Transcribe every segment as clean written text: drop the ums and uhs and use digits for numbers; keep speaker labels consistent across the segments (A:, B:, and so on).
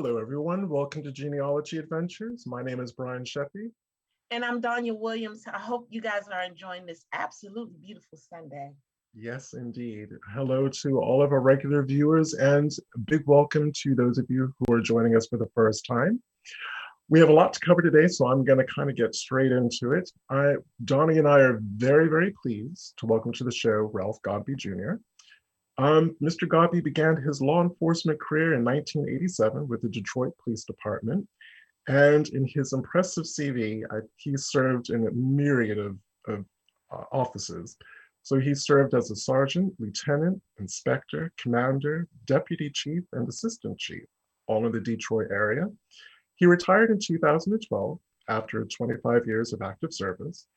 A: Hello, everyone. Welcome to Genealogy Adventures. My name is Brian Sheppy.
B: And I'm Danya Williams. I hope you guys are enjoying this absolutely beautiful Sunday.
A: Yes, indeed. Hello to all of our regular viewers, and a big welcome to those of you who are joining us for the first time. We have a lot to cover today, so I'm going to kind of get straight into it. Donnie and I are very, very pleased to welcome to the show Ralph Godby Jr. Mr. Godby began his law enforcement career in 1987 with the Detroit Police Department. And in his impressive CV, he served in a myriad of offices. So he served as a sergeant, lieutenant, inspector, commander, deputy chief, and assistant chief, all in the Detroit area. He retired in 2012 after 25 years of active service.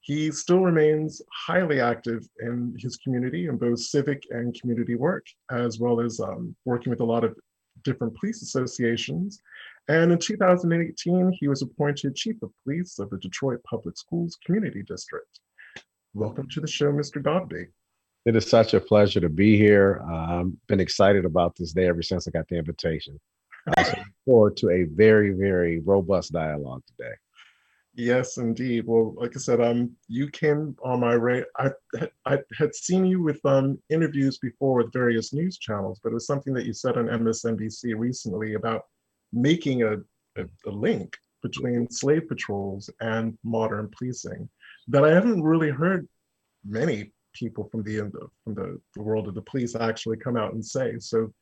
A: He still remains highly active in his community in both civic and community work, as well as working with a lot of different police associations. And in 2018, he was appointed Chief of Police of the Detroit Public Schools Community District. Welcome to the show, Mr. Godby.
C: It is such a pleasure to be here. I've been excited about this day ever since I got the invitation. I look forward to a very, very robust dialogue today.
A: Yes, indeed. Well, like I said, you came on my radar. I had seen you with interviews before with various news channels, but it was something that you said on MSNBC recently about making a link between slave patrols and modern policing that I haven't really heard many people from the world of the police actually come out and say. So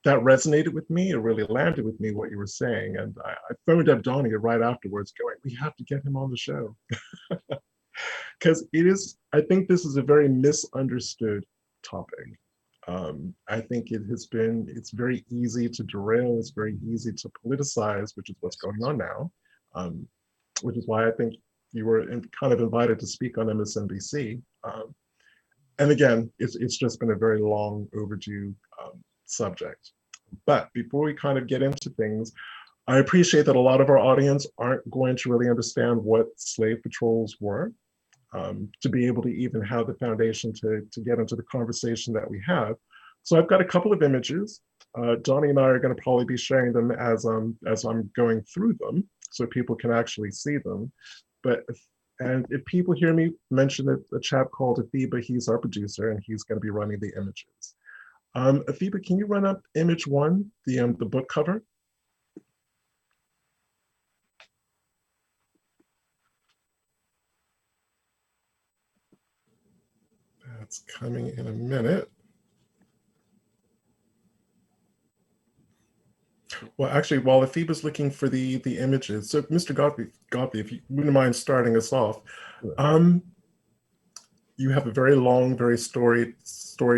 A: that resonated with me. It really landed with me what you were saying, and I phoned up Donnie right afterwards, going, "We have to get him on the show," because it is. I think this is a very misunderstood topic. I think it's very easy to derail. It's very easy to politicize, which is what's going on now, which is why I think you were kind of invited to speak on MSNBC. And again, it's just been a very long overdue subject. But before we kind of get into things, I appreciate that a lot of our audience aren't going to really understand what slave patrols were, to be able to even have the foundation to get into the conversation that we have. So I've got a couple of images. Donnie and I are going to probably be sharing them as I'm going through them, so people can actually see them. And if people hear me mention a chap called Afiba, he's our producer, and he's going to be running the images. Afiba, can you run up image one, the book cover? That's coming in a minute. Well, actually, while Afiba's looking for the images, so Mr. Godby, if you wouldn't mind starting us off, you have a very long, very storied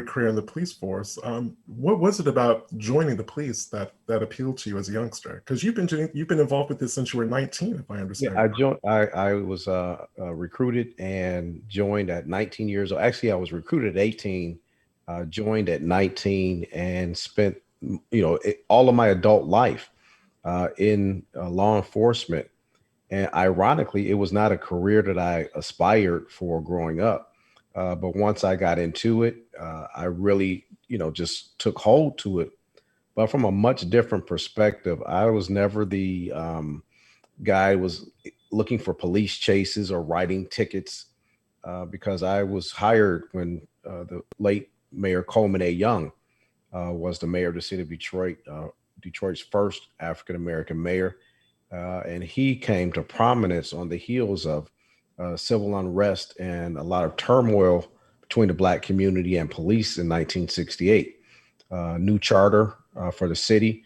A: career in the police force. What was it about joining the police that appealed to you as a youngster? Because you've been involved with this since you were 19, if I understand.
C: Yeah, I was recruited and joined at 19 years old. Actually, I was recruited at 18, joined at 19, and spent all of my adult life in law enforcement. And ironically, it was not a career that I aspired for growing up. But once I got into it, I really, just took hold to it. But from a much different perspective, I was never the guy who was looking for police chases or writing tickets, because I was hired when the late Mayor Coleman A. Young was the mayor of the city of Detroit, Detroit's first African-American mayor. And he came to prominence on the heels of civil unrest and a lot of turmoil between the Black community and police in 1968. New charter for the city,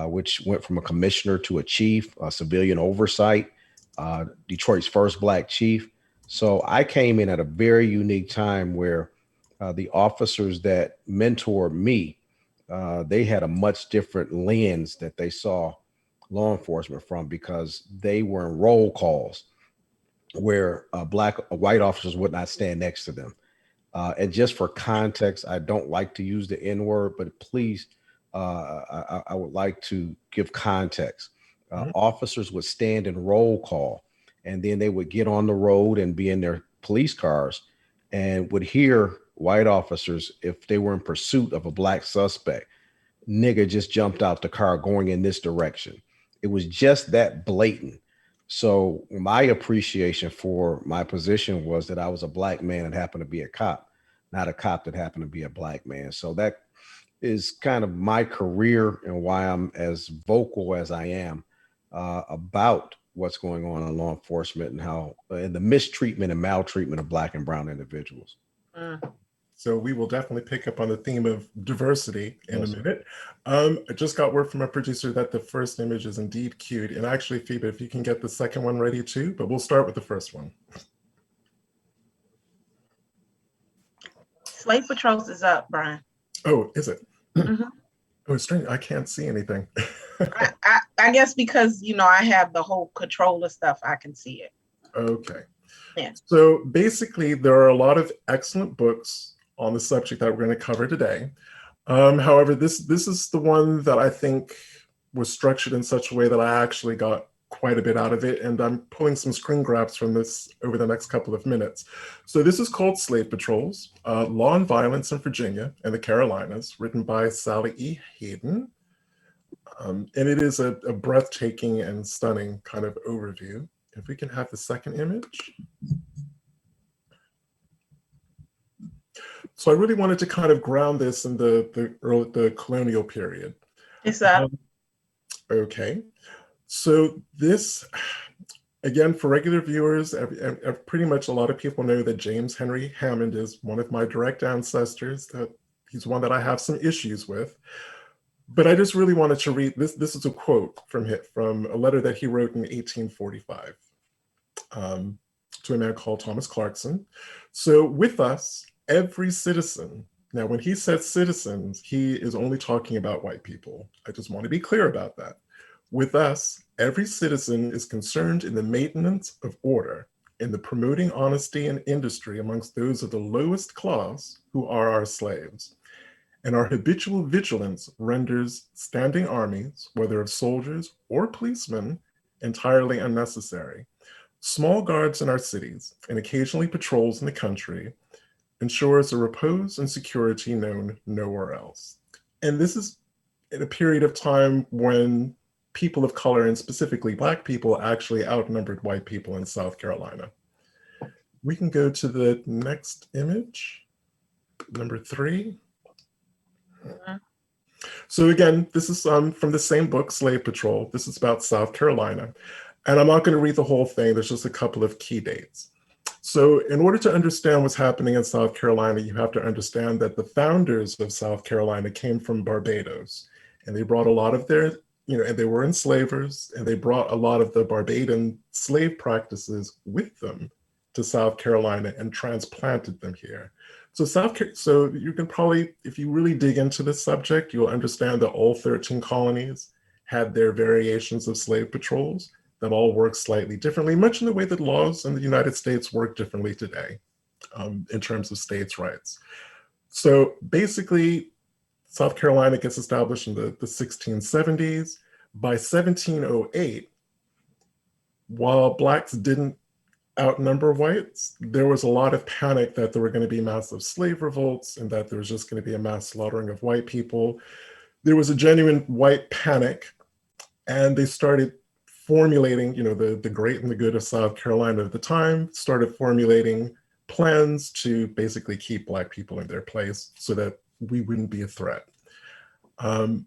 C: which went from a commissioner to a chief, civilian oversight, Detroit's first Black chief. So I came in at a very unique time where the officers that mentored me, they had a much different lens that they saw law enforcement from, because they were in roll calls where white officers would not stand next to them. And just for context, I don't like to use the N word, but please, I would like to give context. Officers would stand in roll call, and then they would get on the road and be in their police cars and would hear white officers, if they were in pursuit of a Black suspect, nigger just jumped out the car going in this direction. It was just that blatant. So my appreciation for my position was that I was a black man that happened to be a cop, not a cop that happened to be a black man. So that is kind of my career and why I'm as vocal as I am about what's going on in law enforcement and how and the mistreatment and maltreatment of black and brown individuals.
A: So we will definitely pick up on the theme of diversity in
C: Yes,
A: a minute. I just got word from our producer that the first image is indeed queued. And actually, Phoebe, if you can get the second one ready too, but we'll start with the first one.
B: Slate Patrols is up, Brian.
A: Oh, is it?
B: Mhm.
A: Oh, it's strange. I can't see anything.
B: I guess because, I have the whole controller stuff, I can see it.
A: Okay.
B: Yeah.
A: So basically, there are a lot of excellent books on the subject that we're going to cover today. However, this is the one that I think was structured in such a way that I actually got quite a bit out of it, and I'm pulling some screen grabs from this over the next couple of minutes. So this is called Slave Patrols, Law and Violence in Virginia and the Carolinas, written by Sally E. Hayden. And it is a breathtaking and stunning kind of overview. If we can have the second image. So I really wanted to kind of ground this in the colonial period.
B: It's up.
A: Okay. So this, again, for regular viewers, pretty much a lot of people know that James Henry Hammond is one of my direct ancestors, that he's one that I have some issues with. But I just really wanted to read this. This is a quote from a letter that he wrote in 1845 to a man called Thomas Clarkson. So with us, every citizen, now when he says citizens, he is only talking about white people. I just want to be clear about that. With us, every citizen is concerned in the maintenance of order, in the promoting honesty and industry amongst those of the lowest class who are our slaves. And our habitual vigilance renders standing armies, whether of soldiers or policemen, entirely unnecessary. Small guards in our cities and occasionally patrols in the country ensures a repose and security known nowhere else. And this is in a period of time when people of color, and specifically Black people, actually outnumbered white people in South Carolina. We can go to the next image, number 3. So again, this is from the same book, Slave Patrol. This is about South Carolina. And I'm not going to read the whole thing. There's just a couple of key dates. So in order to understand what's happening in South Carolina, you have to understand that the founders of South Carolina came from Barbados. And they brought a lot of their, and they were enslavers, and they brought a lot of the Barbadian slave practices with them to South Carolina and transplanted them here. So you can probably, if you really dig into this subject, you'll understand that all 13 colonies had their variations of slave patrols that all work slightly differently, much in the way that laws in the United States work differently today in terms of states' rights. So basically, South Carolina gets established in the 1670s. By 1708, while Blacks didn't outnumber whites, there was a lot of panic that there were going to be massive slave revolts and that there was just going to be a mass slaughtering of white people. There was a genuine white panic, and they started formulating, the great and the good of South Carolina at the time started formulating plans to basically keep Black people in their place so that we wouldn't be a threat. And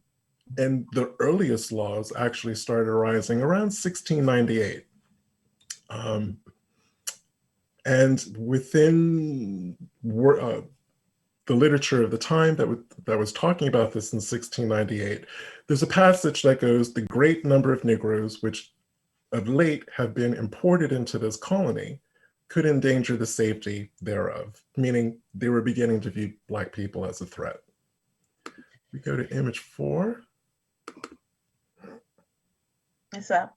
A: the earliest laws actually started arising around 1698. And within the literature of the time that was talking about this in 1698, there's a passage that goes, "The great number of Negroes, which of late have been imported into this colony, could endanger the safety thereof," meaning they were beginning to view Black people as a threat. We go to image 4.
B: It's up.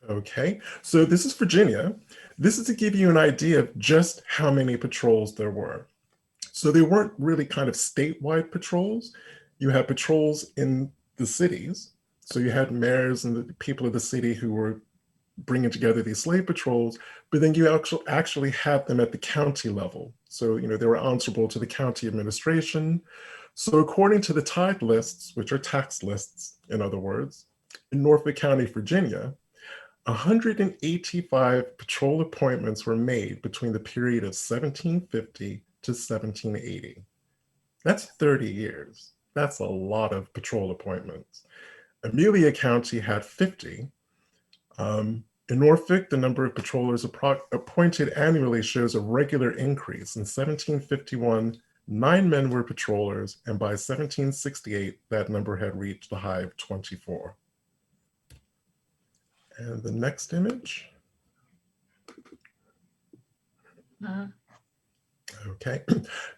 A: Okay, so this is Virginia. This is to give you an idea of just how many patrols there were. So they weren't really kind of statewide patrols. You had patrols in the cities. So you had mayors and the people of the city who were bringing together these slave patrols, but then you actually had them at the county level. So, they were answerable to the county administration. So according to the tithe lists, which are tax lists, in other words, in Norfolk County, Virginia, 185 patrol appointments were made between the period of 1750 to 1780. That's 30 years. That's a lot of patrol appointments. Amelia County had 50. In Norfolk, the number of patrollers appointed annually shows a regular increase. In 1751, 9 men were patrollers, and by 1768, that number had reached the high of 24. And the next image. Okay.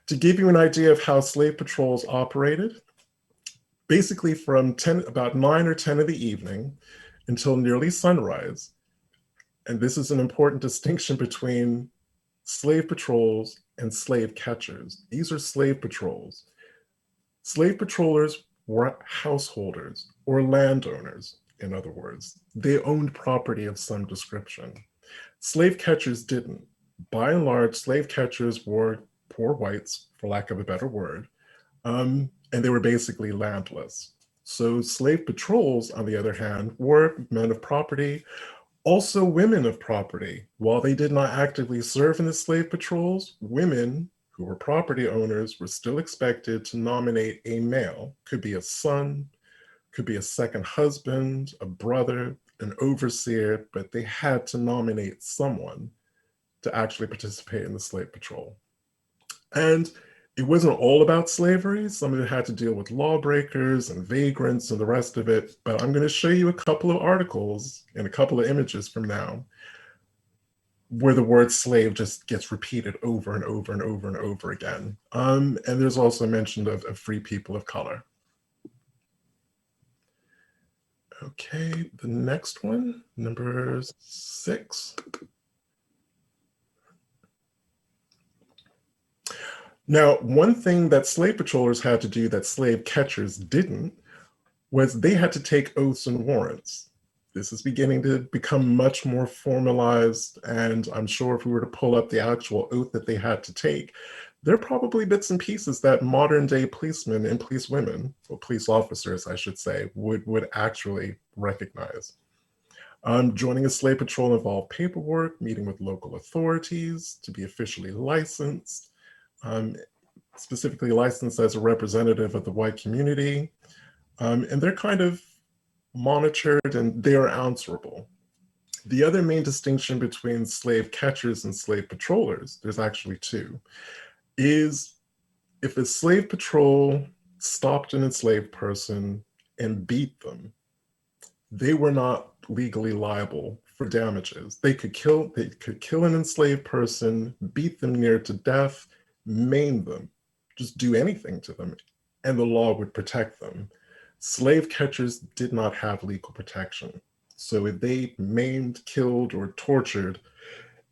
A: To give you an idea of how slave patrols operated, basically from about 9 or 10 of the evening until nearly sunrise, and this is an important distinction between slave patrols and slave catchers. These are slave patrols. Slave patrollers were householders or landowners, in other words. They owned property of some description. Slave catchers didn't. By and large, slave catchers were poor whites, for lack of a better word, and they were basically landless. So slave patrols, on the other hand, were men of property, also women of property. While they did not actively serve in the slave patrols, women who were property owners were still expected to nominate a male. Could be a son, could be a second husband, a brother, an overseer, but they had to nominate someone to actually participate in the slave patrol. And it wasn't all about slavery. Some of it had to deal with lawbreakers and vagrants and the rest of it. But I'm going to show you a couple of articles and a couple of images from now where the word slave just gets repeated over and over and over and over again. And there's also mention of free people of color. Okay, the next one, number 6. Now, one thing that slave patrollers had to do that slave catchers didn't was they had to take oaths and warrants. This is beginning to become much more formalized, and I'm sure if we were to pull up the actual oath that they had to take, there are probably bits and pieces that modern day policemen and policewomen, or police officers, I should say, would actually recognize. Joining a slave patrol involved paperwork, meeting with local authorities to be officially licensed, specifically licensed as a representative of the white community. And they're kind of monitored and they're answerable. The other main distinction between slave catchers and slave patrollers, there's actually 2, is if a slave patrol stopped an enslaved person and beat them, they were not legally liable for damages. They could kill an enslaved person, beat them near to death, maim them, just do anything to them, and the law would protect them. Slave catchers did not have legal protection. So if they maimed, killed, or tortured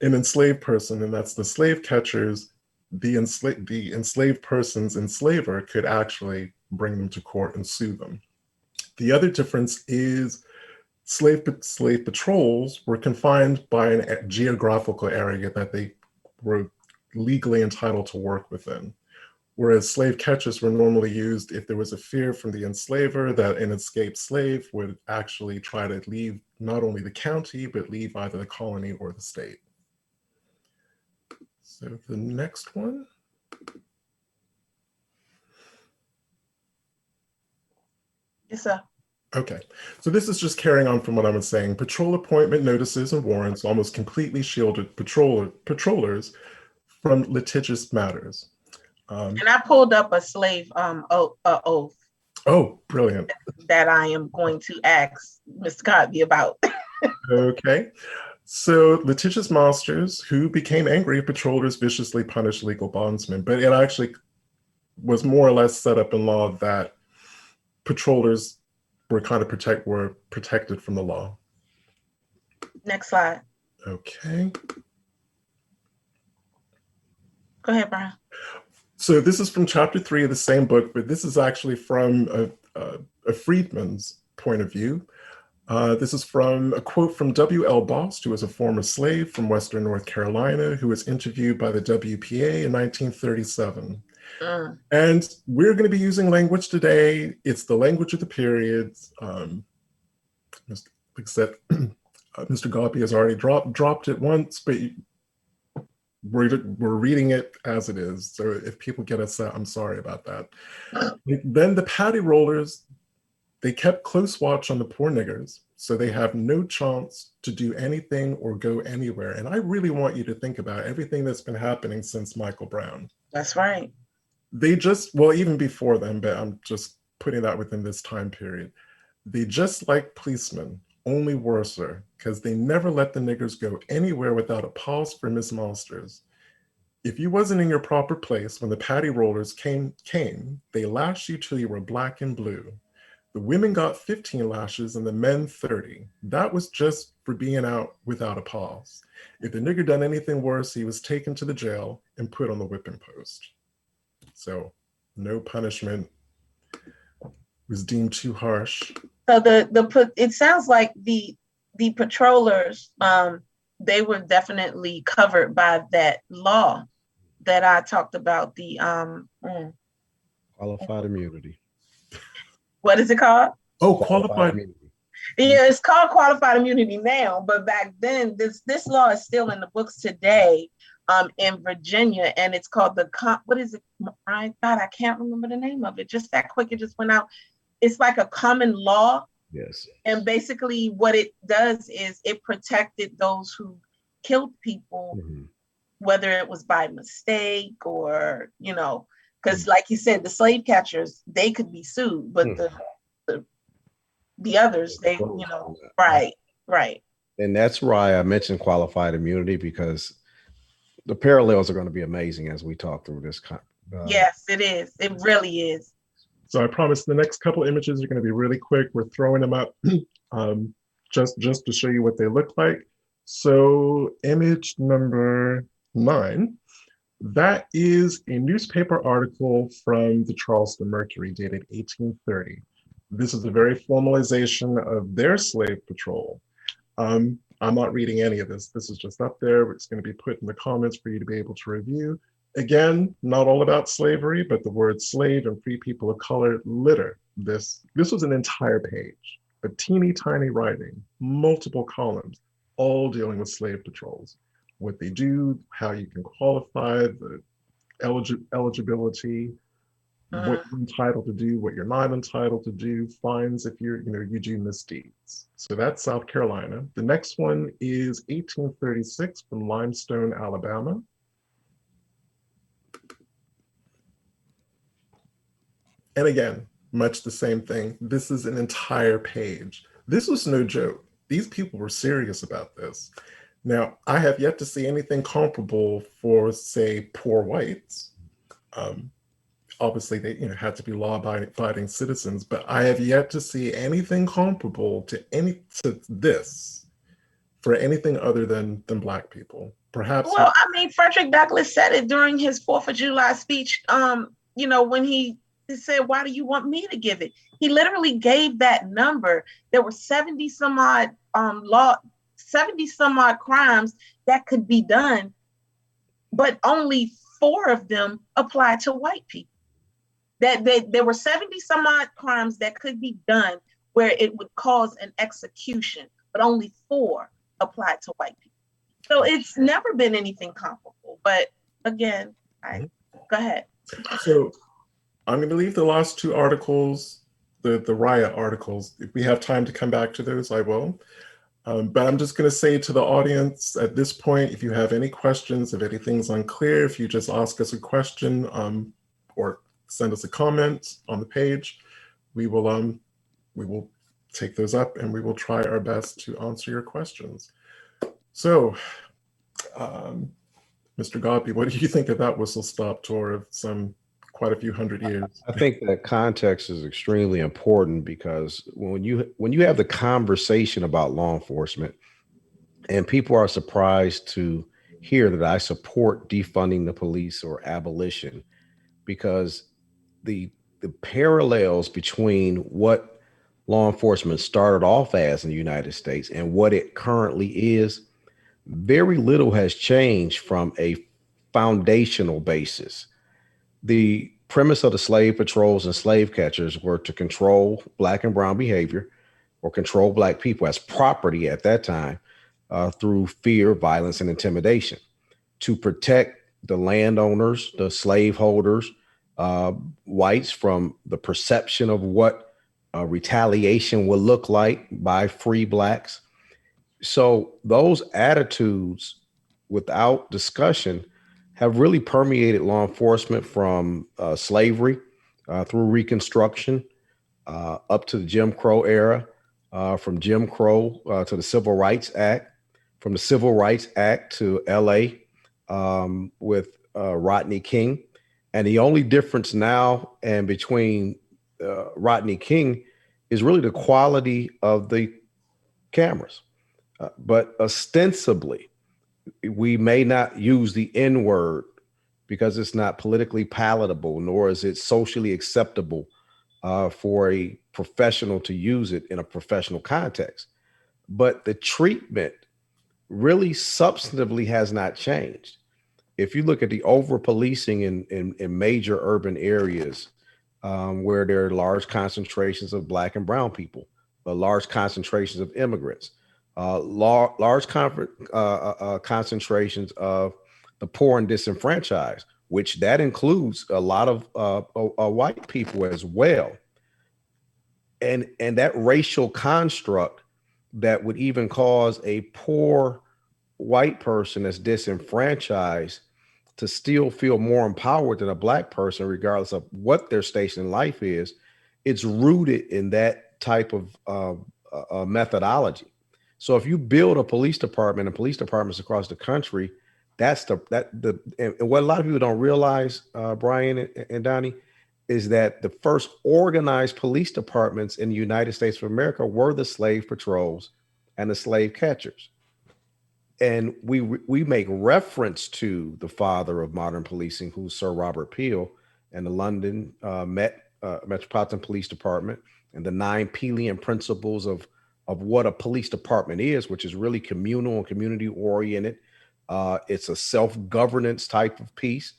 A: an enslaved person, and that's the slave catchers, the enslaved person's enslaver could actually bring them to court and sue them. The other difference is slave patrols were confined by a geographical area that they were legally entitled to work within, whereas slave catchers were normally used if there was a fear from the enslaver that an escaped slave would actually try to leave not only the county, but leave either the colony or the state. So the next one.
B: Yes, sir.
A: Okay, so this is just carrying on from what I was saying. Patrol appointment notices and warrants almost completely shielded patrollers from litigious matters.
B: And I pulled up a slave oath
A: Oh, brilliant.
B: that I am going to ask Mr. Cosby about.
A: Okay. So litigious masters who became angry if patrollers viciously punished legal bondsmen, but it actually was more or less set up in law that patrollers were kind of protected from the law.
B: Next slide.
A: Okay.
B: Go ahead, Brian.
A: So this is from chapter 3 of the same book, but this is actually from a freedman's point of view. This is from a quote from W.L. Bost, who was a former slave from Western North Carolina, who was interviewed by the WPA in 1937. And we're going to be using language today. It's the language of the period. Like I said, Mr. Gopi has already dropped it once, but we're reading it as it is. So if people get upset, I'm sorry about that. Then the patty rollers, they kept close watch on the poor niggers, so they have no chance to do anything or go anywhere. And I really want you to think about everything that's been happening since Michael Brown.
B: That's right.
A: They just, well, even before then, but I'm just putting that within this time period. They just like policemen, only worser, because they never let the niggers go anywhere without a pause for Miss Monsters. If you wasn't in your proper place when the patty rollers came, they lashed you till you were black and blue. The women got 15 lashes and the men 30. That was just for being out without a pause. If the nigger done anything worse, he was taken to the jail and put on the whipping post. So no punishment was deemed too harsh.
B: So it sounds like the patrollers, they were definitely covered by that law that I talked about. The
C: Qualified immunity.
B: What is it called?
A: Oh, qualified
C: immunity.
B: Yeah, it's called qualified immunity now, but back then this law is still in the books today, in Virginia, and it's called what is it? I can't remember the name of it. Just that quick, it just went out. It's like a common law.
C: Yes.
B: And basically what it does is it protected those who killed people, whether it was by mistake or, because like you said, the slave catchers, they could be sued, but the others, they, right.
C: And that's why I mentioned qualified immunity, because the parallels are going to be amazing as we talk through this.
B: Yes, it is. It really is.
A: So I promise the next couple images are going to be really quick. We're throwing them up just to show you what they look like. So image number 9, that is a newspaper article from the Charleston Mercury dated 1830. This is a very formalization of their slave patrol. I'm not reading any of this. This is just up there. It's going to be put in the comments for you to be able to review. Again, not all about slavery, but the word slave and free people of color litter this. This was an entire page, a teeny tiny writing, multiple columns, all dealing with slave patrols. What they do, how you can qualify, the eligibility, what you're entitled to do, what you're not entitled to do, fines if you do misdeeds. So that's South Carolina. The next one is 1836 from Limestone, Alabama. And again, much the same thing. This is an entire page. This was no joke. These people were serious about this. Now, I have yet to see anything comparable for, say, poor whites. Obviously, they had to be law-abiding citizens, but I have yet to see anything comparable to this for anything other than Black people. Perhaps.
B: Well, I mean, Frederick Douglass said it during his 4th of July speech. When he said, "Why do you want me to give it?" He literally gave that number. There were 70 some odd crimes that could be done, but only 4 of them apply to white people. There were 70 some odd crimes that could be done where it would cause an execution, but only 4 apply to white people. So it's never been anything comparable. But again, go ahead.
A: So I'm going to leave the last 2 articles, the riot articles. If we have time to come back to those, I will. But I'm just going to say to the audience at this point, if you have any questions, if anything's unclear, if you just ask us a question or send us a comment on the page, we will take those up and we will try our best to answer your questions. So, Mr. Godby, what do you think of that whistle stop tour of quite a few hundred years?
C: I think that context is extremely important, because when you have the conversation about law enforcement and people are surprised to hear that I support defunding the police or abolition, because the parallels between what law enforcement started off as in the United States and what it currently is, very little has changed from a foundational basis. The premise of the slave patrols and slave catchers were to control black and brown behavior or control black people as property at that time through fear, violence, and intimidation, to protect the landowners, the slaveholders, whites from the perception of what retaliation would look like by free blacks. So those attitudes, without discussion, have really permeated law enforcement from slavery through Reconstruction up to the Jim Crow era, from Jim Crow to the Civil Rights Act, from the Civil Rights Act to LA with Rodney King. And the only difference now and between Rodney King is really the quality of the cameras. But ostensibly, we may not use the N word because it's not politically palatable, nor is it socially acceptable for a professional to use it in a professional context. But the treatment really substantively has not changed. If you look at the over policing in major urban areas where there are large concentrations of black and brown people, large concentrations of immigrants, large concentrations of the poor and disenfranchised, which that includes a lot of white people as well. And that racial construct that would even cause a poor white person that's disenfranchised to still feel more empowered than a black person, regardless of what their station in life is, it's rooted in that type of methodology. So if you build a police department and police departments across the country, and what a lot of people don't realize, Brian and Donnie, is that the first organized police departments in the United States of America were the slave patrols and the slave catchers. And we make reference to the father of modern policing, who's Sir Robert Peel, and the London Metropolitan Police Department, and the 9 Peelian principles of what a police department is, which is really communal and community oriented. It's a self-governance type of piece,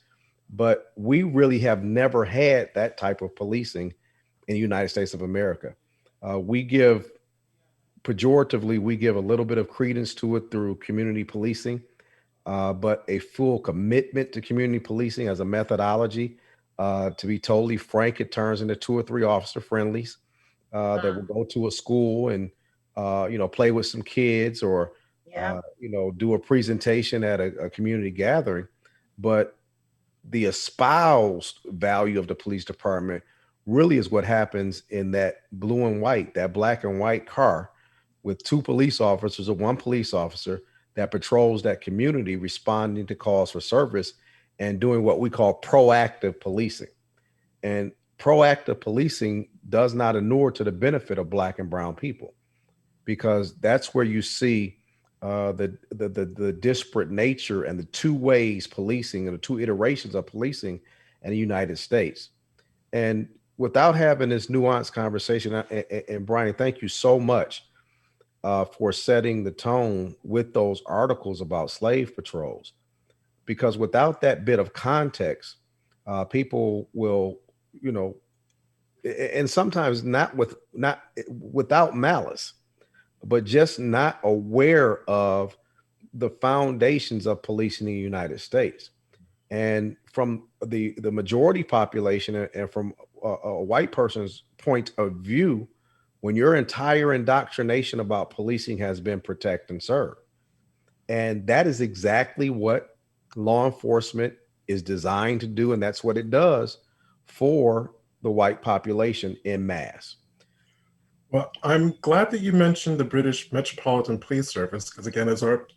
C: but we really have never had that type of policing in the United States of America. We give a little bit of credence to it through community policing, but a full commitment to community policing as a methodology, to be totally frank, it turns into 2 or 3 officer friendlies that will go to a school and play with some kids or do a presentation at a community gathering. But the espoused value of the police department really is what happens in that blue and white, that black and white car with 2 police officers or 1 police officer that patrols that community, responding to calls for service and doing what we call proactive policing. And proactive policing does not inure to the benefit of black and brown people, because that's where you see the disparate nature and the 2 ways policing and the 2 iterations of policing in the United States. And without having this nuanced conversation, and Brian, thank you so much for setting the tone with those articles about slave patrols, because without that bit of context, people will, and sometimes not without malice, but just not aware of the foundations of policing in the United States. And from the majority population and from a white person's point of view, when your entire indoctrination about policing has been protect and serve. And that is exactly what law enforcement is designed to do. And that's what it does for the white population en masse.
A: Well, I'm glad that you mentioned the British Metropolitan Police Service, because again, as our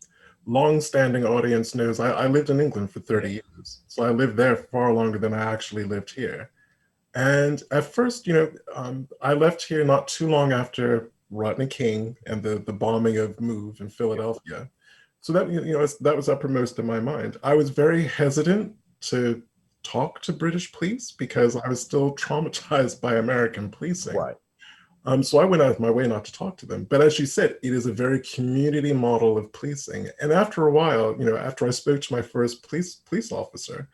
A: long-standing audience knows, I lived in England for 30 years. So I lived there far longer than I actually lived here. And at first, I left here not too long after Rodney King and the bombing of Move in Philadelphia. So that, that was uppermost in my mind. I was very hesitant to talk to British police because I was still traumatized by American policing.
C: Right.
A: So I went out of my way not to talk to them. But as you said, it is a very community model of policing. And after a while, after I spoke to my first police officer,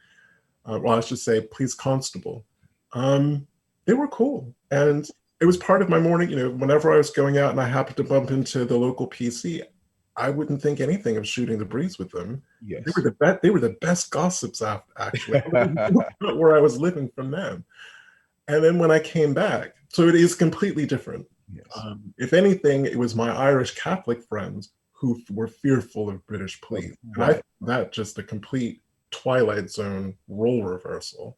A: well, I should say police constable. They were cool. And it was part of my morning, whenever I was going out and I happened to bump into the local PC, I wouldn't think anything of shooting the breeze with them.
C: Yes.
A: They were the best gossips, actually, where I was living from them. And then when I came back, so it is completely different.
C: Yes.
A: If anything, it was my Irish Catholic friends who were fearful of British police. And I
C: Right.
A: found that just a complete Twilight Zone role reversal.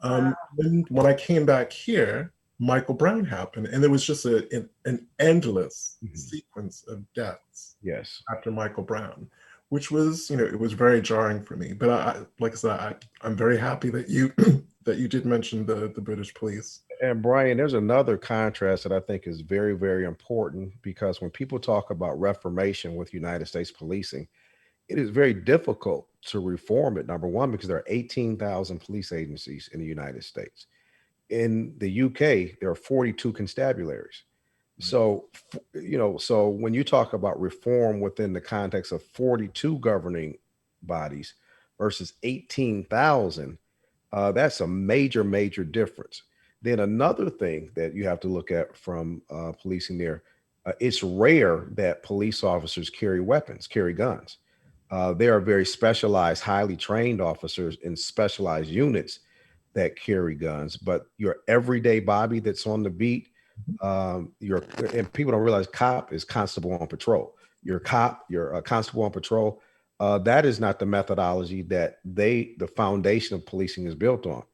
A: Then when I came back here, Michael Brown happened, and there was just an endless sequence of deaths.
C: Yes.
A: After Michael Brown, which was, it was very jarring for me. But like I said, I'm very happy that you that you did mention the British police.
C: And Brian, there's another contrast that I think is very, very important, because when people talk about reformation with United States policing, it is very difficult to reform it. Number one, because there are 18,000 police agencies in the United States. In the UK, there are 42 constabularies. So, so when you talk about reform within the context of 42 governing bodies versus 18,000, that's a major, major difference. Then another thing that you have to look at from policing there, it's rare that police officers carry weapons, carry guns. They are very specialized, highly trained officers in specialized units that carry guns. But your everyday Bobby that's on the beat, and people don't realize cop is constable on patrol. You're a constable on patrol. That is not the methodology that the foundation of policing is built on.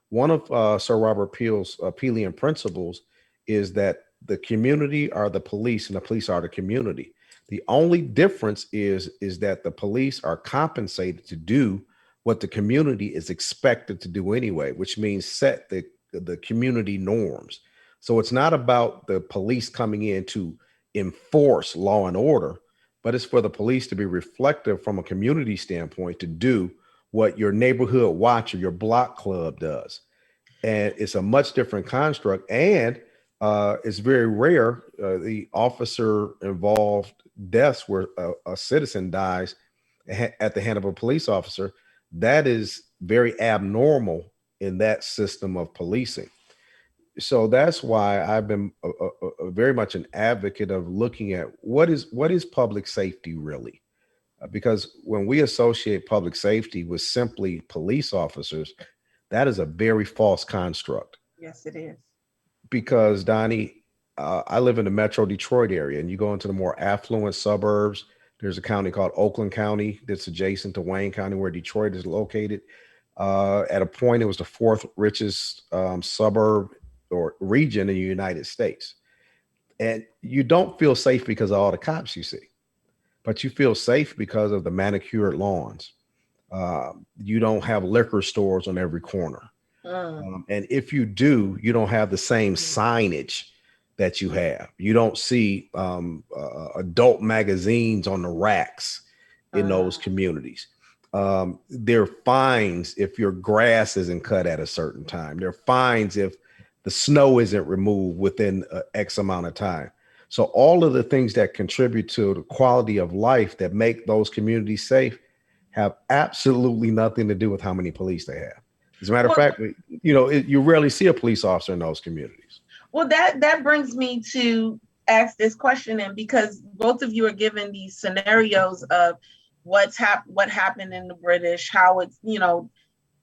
C: One of Sir Robert Peel's Peelian principles is that the community are the police and the police are the community. The only difference is that the police are compensated to do what the community is expected to do anyway, which means set the community norms. So it's not about the police coming in to enforce law and order, but it's for the police to be reflective from a community standpoint to do what your neighborhood watch or your block club does. And it's a much different construct. And it's very rare, the officer involved deaths where a citizen dies at the hand of a police officer. That is very abnormal in that system of policing. So that's why I've been very much an advocate of looking at what is public safety really? Because when we associate public safety with simply police officers, that is a very false construct.
B: Yes, it is.
C: Because Donnie, I live in the Metro Detroit area, and you go into the more affluent suburbs. There's a county called Oakland County that's adjacent to Wayne County, where Detroit is located. At a point, it was the fourth richest suburb or region in the United States. And you don't feel safe because of all the cops you see, but you feel safe because of the manicured lawns. You don't have liquor stores on every corner. And if you do, you don't have the same signage that you have. You don't see adult magazines on the racks in those communities. There are fines if your grass isn't cut at a certain time. There are fines if the snow isn't removed within X amount of time. So all of the things that contribute to the quality of life that make those communities safe have absolutely nothing to do with how many police they have. As a matter of fact, you rarely see a police officer in those communities.
B: Well, that brings me to ask this question, and because both of you are given these scenarios of what happened in the British, how it's,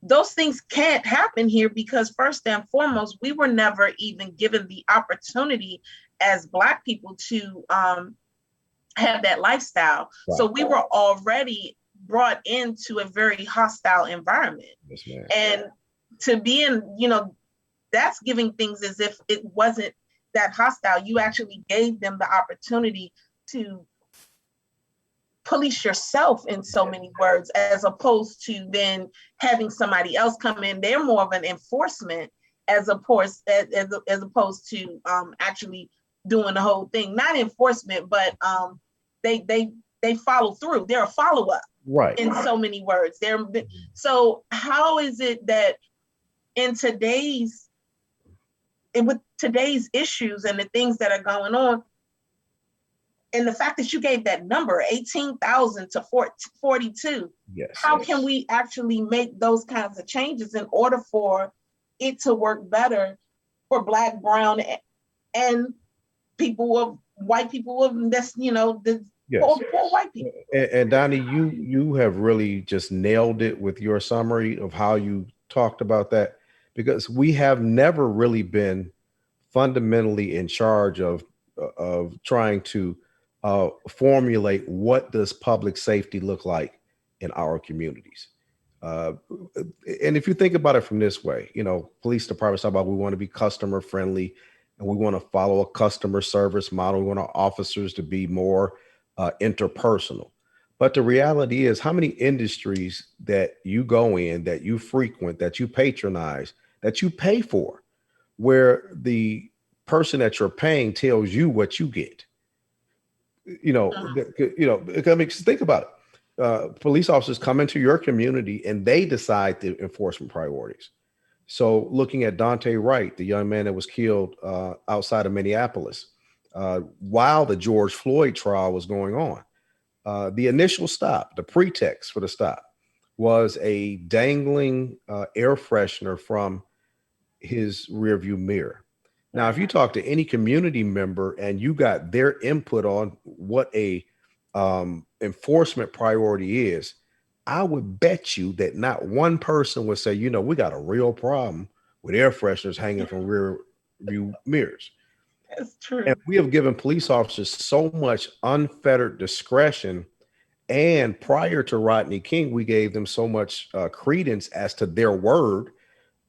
B: those things can't happen here because first and foremost, we were never even given the opportunity as Black people to have that lifestyle. Right. So we were already brought into a very hostile environment. Yes, ma'am. And to be in, that's giving things as if it wasn't that hostile. You actually gave them the opportunity to police yourself in so many words, as opposed to then having somebody else come in. They're more of an enforcement as opposed to actually doing the whole thing. Not enforcement, but they follow through. They're a follow-up. Right. In so many words. So how is it that with today's issues and the things that are going on, And the fact that you gave that number, 18,000 to 42,
C: Yes.
B: how can we actually make those kinds of changes in order for it to work better for Black, brown, and people of white people of this, the poor white people?
C: And Donnie, you have really just nailed it with your summary of how you talked about that, because we have never really been fundamentally in charge of trying to formulate what does public safety look like in our communities. Uh, and if you think about it from this way, police departments talk about we want to be customer friendly and we want to follow a customer service model. We want our officers to be more interpersonal. But the reality is, how many industries that you go in, that you frequent, that you patronize, that you pay for, where the person that you're paying tells you what you get? I mean, think about it. Police officers come into your community and they decide the enforcement priorities. So looking at Dante Wright, the young man that was killed outside of Minneapolis, while the George Floyd trial was going on, the initial stop, the pretext for the stop, was a dangling air freshener from his rearview mirror. Now, if you talk to any community member and you got their input on what a enforcement priority is, I would bet you that not one person would say, we got a real problem with air fresheners hanging from rear view mirrors.
B: That's true.
C: And we have given police officers so much unfettered discretion. And prior to Rodney King, we gave them so much credence as to their word,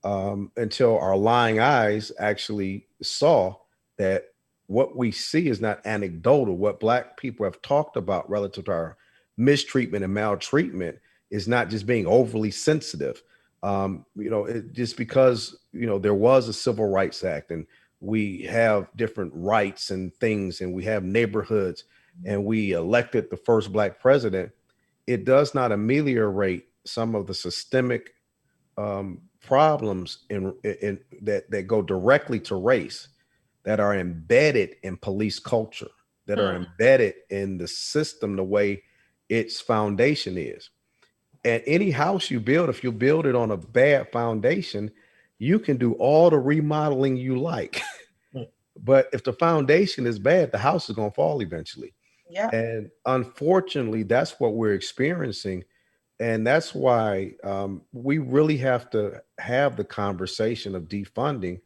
C: until our lying eyes actually saw that what we see is not anecdotal. What Black people have talked about relative to our mistreatment and maltreatment is not just being overly sensitive. Just because, there was a Civil Rights Act and we have different rights and things, and we have neighborhoods, and we elected the first Black president, it does not ameliorate some of the systemic problems in that go directly to race, that are embedded in police culture, that are embedded in the system, the way its foundation is. And any house you build, if you build it on a bad foundation, you can do all the remodeling you like. But if the foundation is bad, the house is going to fall eventually.
B: Yeah.
C: And unfortunately, that's what we're experiencing. And that's why we really have to have the conversation of defunding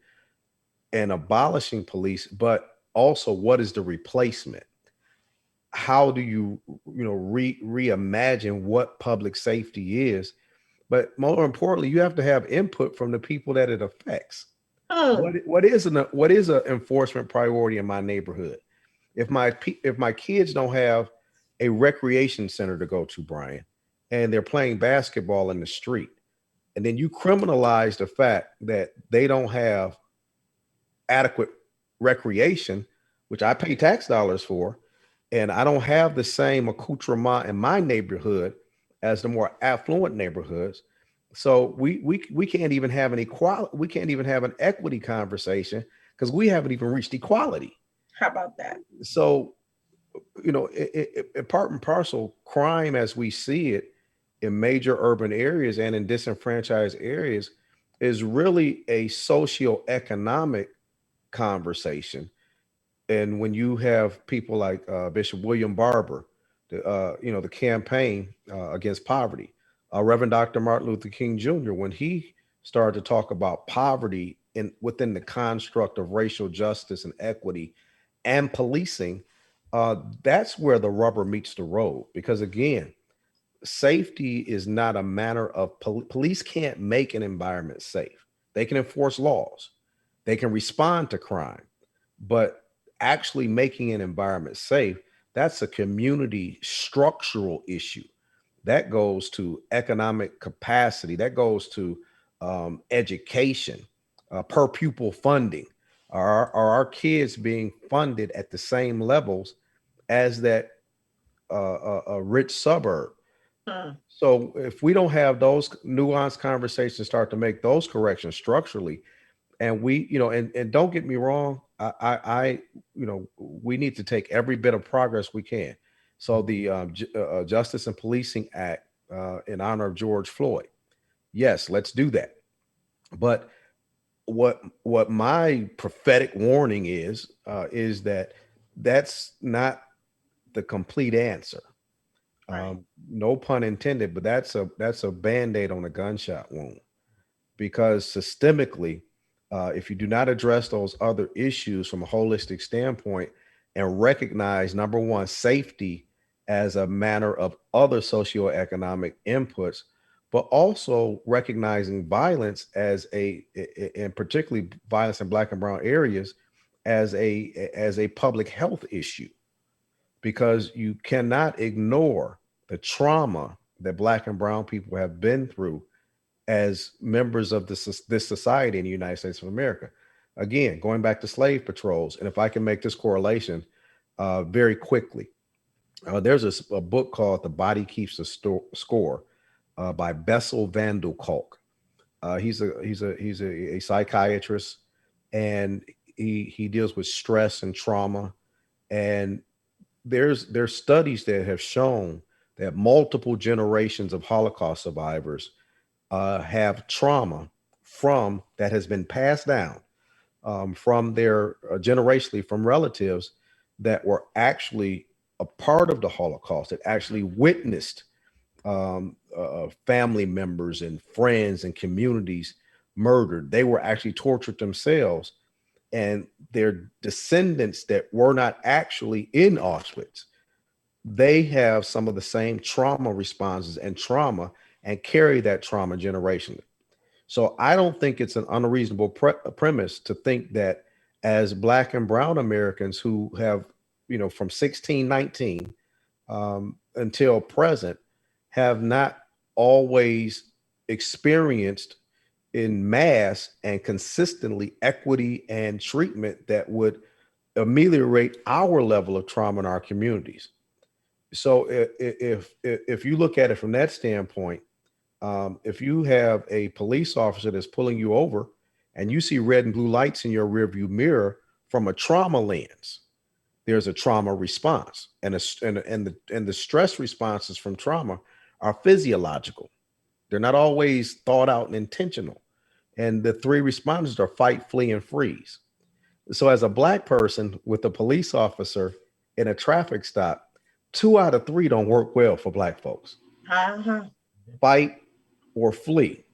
C: and abolishing police, but also what is the replacement? How do you, reimagine what public safety is? But more importantly, you have to have input from the people that it affects. What is an enforcement priority in my neighborhood? If my kids don't have a recreation center to go to, Brian, and they're playing basketball in the street, and then you criminalize the fact that they don't have adequate recreation, which I pay tax dollars for, and I don't have the same accoutrement in my neighborhood as the more affluent neighborhoods. So we can't even have an equality. We can't even have an equity conversation because we haven't even reached equality.
B: How about that?
C: So, part and parcel, crime as we see it in major urban areas and in disenfranchised areas is really a socioeconomic conversation. And when you have people like Bishop William Barber, the campaign against poverty, Reverend Dr. Martin Luther King Jr., when he started to talk about poverty within the construct of racial justice and equity and policing, that's where the rubber meets the road. Because again, safety is not a matter of police can't make an environment safe. They can enforce laws, they can respond to crime, but actually making an environment safe, that's a community structural issue. That goes to economic capacity, that goes to education, per pupil funding. Are our kids being funded at the same levels as that a rich suburb? So if we don't have those nuanced conversations, start to make those corrections structurally, and we, and don't get me wrong, I we need to take every bit of progress we can. So the Justice and Policing Act in honor of George Floyd. Yes, let's do that. But what my prophetic warning is that that's not the complete answer.
B: Right.
C: No pun intended, but that's a band-aid on a gunshot wound, because systemically, if you do not address those other issues from a holistic standpoint and recognize, number one, safety as a matter of other socioeconomic inputs, but also recognizing violence as and particularly violence in Black and brown areas as a public health issue, because you cannot ignore the trauma that Black and brown people have been through as members of this society in the United States of America. Again, going back to slave patrols, and if I can make this correlation very quickly, there's a book called "The Body Keeps the Score" by Bessel van der Kolk. He's a psychiatrist, and he deals with stress and trauma. And there's studies that have shown that multiple generations of Holocaust survivors have trauma from that has been passed down from their generationally from relatives that were actually a part of the Holocaust, that actually witnessed family members and friends and communities murdered. They were actually tortured themselves, and their descendants that were not actually in Auschwitz, they have some of the same trauma responses and trauma and carry that trauma generationally. So I don't think it's an unreasonable premise to think that as Black and brown Americans who have, from 1619 until present, have not always experienced in mass and consistently equity and treatment that would ameliorate our level of trauma in our communities. So if you look at it from that standpoint, if you have a police officer that's pulling you over and you see red and blue lights in your rearview mirror from a trauma lens, there's a trauma response, and the stress responses from trauma are physiological. They're not always thought out and intentional. And the three responses are fight, flee, and freeze. So as a Black person with a police officer in a traffic stop, 2 out of 3 don't work well for Black folks.
B: Uh-huh.
C: Fight or flee.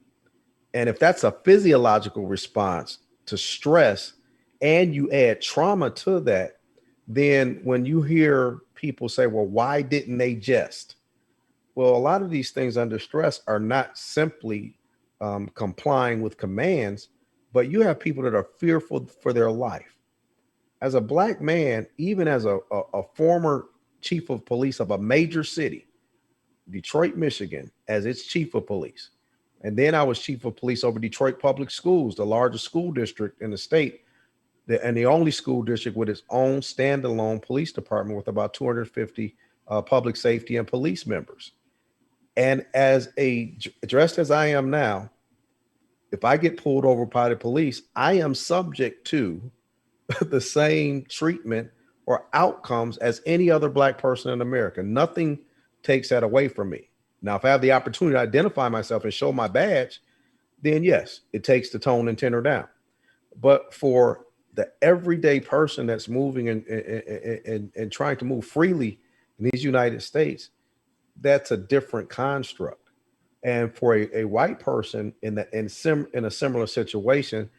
C: And if that's a physiological response to stress and you add trauma to that, then when you hear people say, well, why didn't they just? Well, a lot of these things under stress are not simply complying with commands, but you have people that are fearful for their life. As a Black man, even as a former chief of police of a major city, Detroit, Michigan, as its chief of police. And then I was chief of police over Detroit Public Schools, the largest school district in the state, and the only school district with its own standalone police department with about 250 public safety and police members. And dressed as I am now, if I get pulled over by the police, I am subject to the same treatment or outcomes as any other Black person in America. Nothing takes that away from me. Now, if I have the opportunity to identify myself and show my badge, then yes, it takes the tone and tenor down. But for the everyday person that's moving and trying to move freely in these United States, that's a different construct. And for a white person in a similar situation,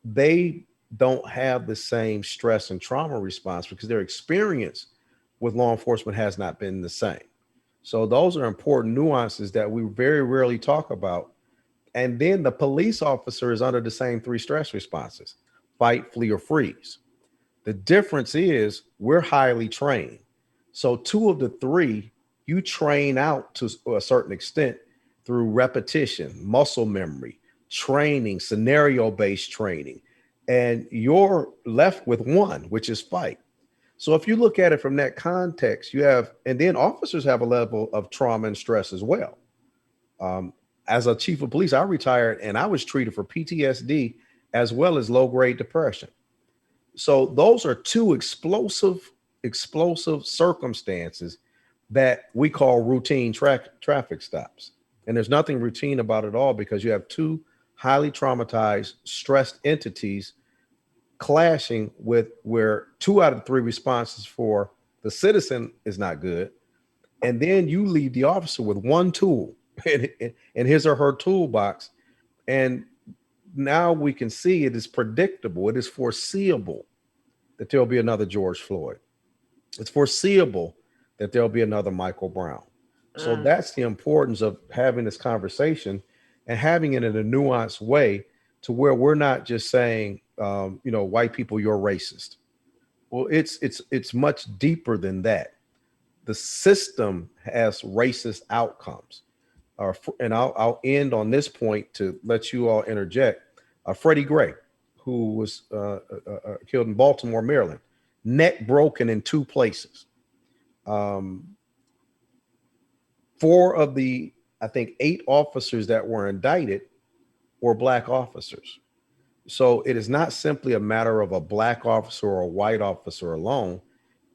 C: they don't have the same stress and trauma response because their experience with law enforcement has not been the same. So those are important nuances that we very rarely talk about. And then the police officer is under the same 3 stress responses: fight, flee, or freeze. The difference is we're highly trained. So 2 of the 3 you train out to a certain extent through repetition, muscle memory, training, scenario-based training. And you're left with 1, which is fight. So if you look at it from that context, and then officers have a level of trauma and stress as well. As a chief of police, I retired and I was treated for PTSD as well as low-grade depression. So those are two explosive circumstances that we call routine traffic stops. And there's nothing routine about it all, because you have two highly traumatized, stressed entities clashing with where 2 out of 3 responses for the citizen is not good. And then you leave the officer with one tool in his or her toolbox. And now we can see it is predictable, it is foreseeable that there'll be another George Floyd. It's foreseeable that there'll be another Michael Brown. So that's the importance of having this conversation and having it in a nuanced way, to where we're not just saying, white people, you're racist. Well, it's much deeper than that. The system has racist outcomes. And I'll end on this point to let you all interject. Freddie Gray, who was killed in Baltimore, Maryland, neck broken in 2 places. 4 of the, I think, 8 officers that were indicted were Black officers. So it is not simply a matter of a Black officer or a white officer alone.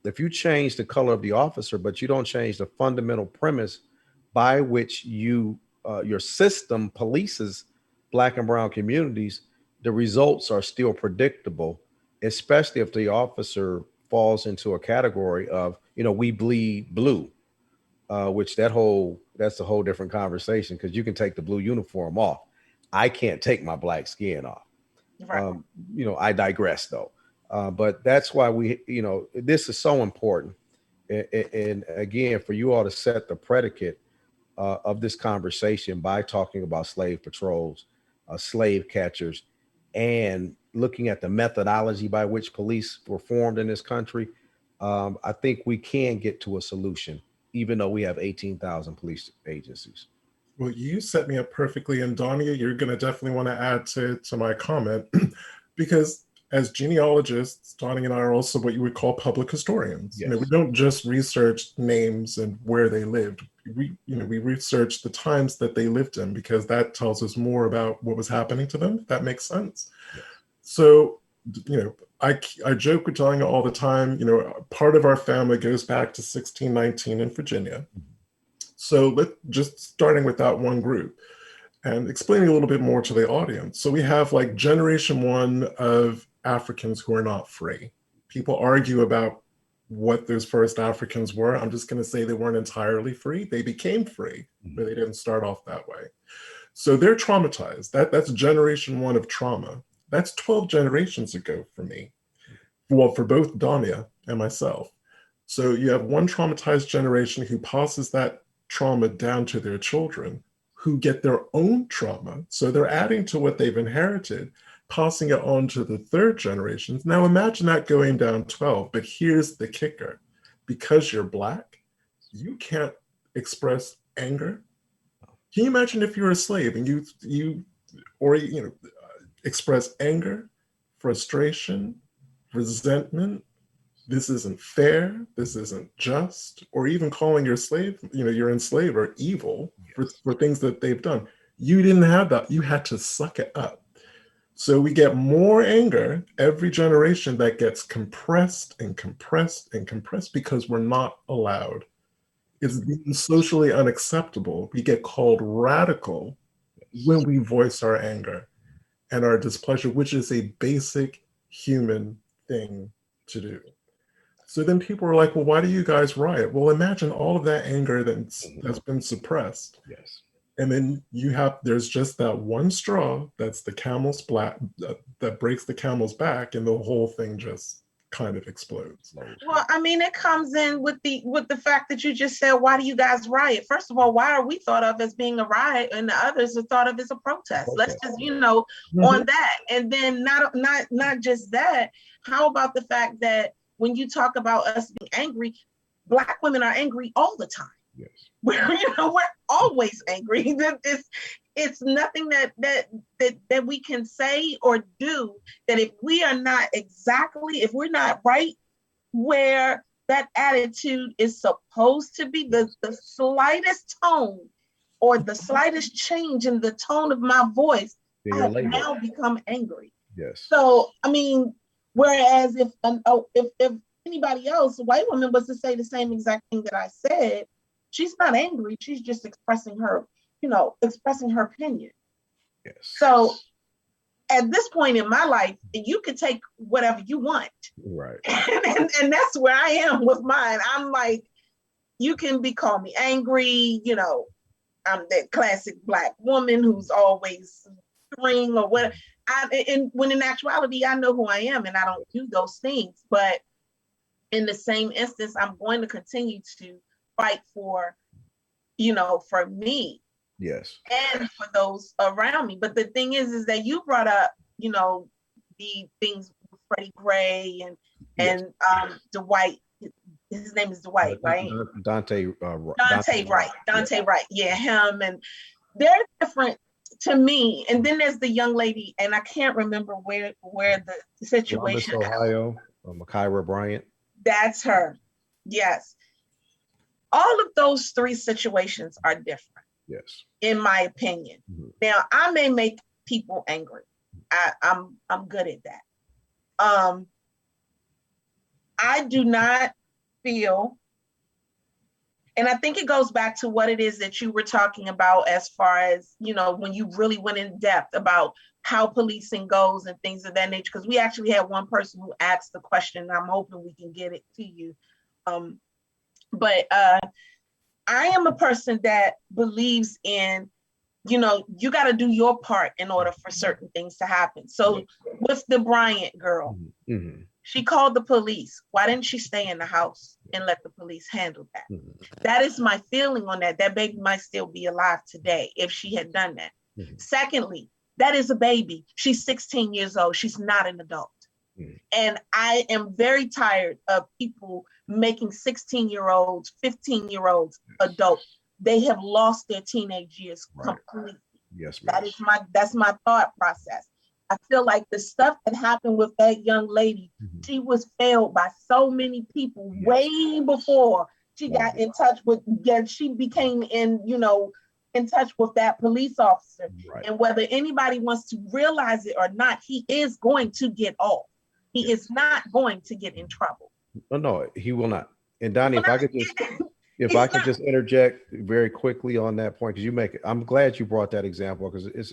C: If you change the color of the officer, but you don't change the fundamental premise by which your system polices Black and brown communities, the results are still predictable, especially if the officer falls into a category of, we bleed blue, which that's a whole different conversation, because you can take the blue uniform off. I can't take my Black skin off.
B: Right.
C: I digress though. But that's why this is so important. And again, for you all to set the predicate of this conversation by talking about slave patrols, slave catchers, and looking at the methodology by which police were formed in this country, I think we can get to a solution, even though we have 18,000 police agencies.
A: Well, you set me up perfectly. And Donia, you're going to definitely want to add to my comment, because as genealogists, Donnie and I are also what you would call public historians.
C: Yes.
A: We don't just research names and where they lived. We research the times that they lived in, because that tells us more about what was happening to them. If that makes sense.
C: Yes.
A: So, I joke with Donia all the time. Part of our family goes back to 1619 in Virginia. So let's just starting with that one group and explaining a little bit more to the audience. So we have like generation 1 of Africans who are not free. People argue about what those first Africans were. I'm just going to say they weren't entirely free. They became free, but they didn't start off that way. So they're traumatized. That's generation 1 of trauma. That's 12 generations ago for me. Well, for both Donia and myself. So you have one traumatized generation who passes that trauma down to their children, who get their own trauma. So they're adding to what they've inherited, passing it on to the 3rd generation. Now imagine that going down 12, but here's the kicker. Because you're Black, you can't express anger. Can you imagine if you're a slave and you express anger, frustration, resentment? This isn't fair, this isn't just, or even calling your enslaver evil for things that they've done. You didn't have that. You had to suck it up. So we get more anger every generation that gets compressed and compressed and compressed, because we're not allowed. It's socially unacceptable. We get called radical when we voice our anger and our displeasure, which is a basic human thing to do. So then people are like, well, why do you guys riot? Well, imagine all of that anger that's been suppressed.
C: Yes.
A: And then there's just that one straw that's the camel's that breaks the camel's back, and the whole thing just kind of explodes.
B: Well, I mean, it comes in with the fact that you just said, why do you guys riot? First of all, why are we thought of as being a riot and the others are thought of as a protest? Let's just, on that. And then not just that, how about the fact that when you talk about us being angry, Black women are angry all the time.
C: Yes.
B: We're always angry. It's nothing that we can say or do that if we're not right where that attitude is supposed to be, the slightest tone or the slightest change in the tone of my voice, I have now become angry.
C: Yes.
B: So, I mean, Whereas if anybody else, a white woman, was to say the same exact thing that I said, she's not angry. She's just expressing her, expressing her opinion.
C: Yes.
B: So at this point in my life, you can take whatever you want.
C: Right.
B: And that's where I am with mine. I'm like, you can call me angry, I'm that classic Black woman who's always ring or whatever. And when in actuality, I know who I am and I don't do those things. But in the same instance, I'm going to continue to fight for, for me.
C: Yes.
B: And for those around me. But the thing is that you brought up, the things with Freddie Gray and Dwight. His name is Dwight, right?
C: Dante
B: Wright. Dante Wright. Yeah, him. And they're different to me. And then there's the young lady, and I can't remember where the situation.
C: Columbus, Ohio, Makira Bryant.
B: That's her. Yes. All of those three situations are different.
C: Yes.
B: In my opinion. Mm-hmm. Now, I may make people angry. I'm good at that. I do not feel, and I think it goes back to what it is that you were talking about as far as, when you really went in depth about how policing goes and things of that nature, because we actually had one person who asked the question, and I'm hoping we can get it to you. But I am a person that believes in, you got to do your part in order for certain things to happen. So with the Bryant girl, mm-hmm. She called the police. Why didn't she stay in the house and let the police handle that? Mm-hmm. That is my feeling on that. That baby might still be alive today if she had done that. Mm-hmm. Secondly, that is a baby. She's 16 years old. She's not an adult. Mm-hmm. And I am very tired of people making 16-year-olds, 15-year-olds adults. They have lost their teenage years completely.
C: Yes, ma'am.
B: That's my thought process. I feel like the stuff that happened with that young lady, mm-hmm. She was failed by so many people way before she got in touch with, she became in touch with that police officer. Right. And whether anybody wants to realize it or not, he is going to get off. He is not going to get in trouble.
C: No, he will not. And Donnie, if I could just interject very quickly on that point, because I'm glad you brought that example, because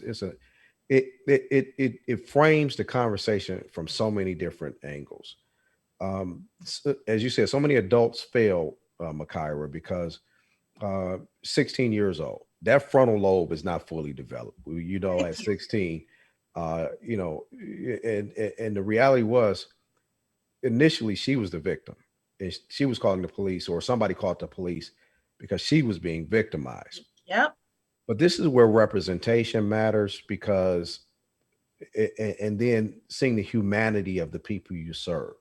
C: it frames the conversation from so many different angles. As you said, so many adults fail, Makira, because 16 years old, that frontal lobe is not fully developed. At 16, and the reality was, initially she was the victim. And she was calling the police, or somebody called the police because she was being victimized.
B: Yep.
C: But this is where representation matters, because, and then seeing the humanity of the people you serve,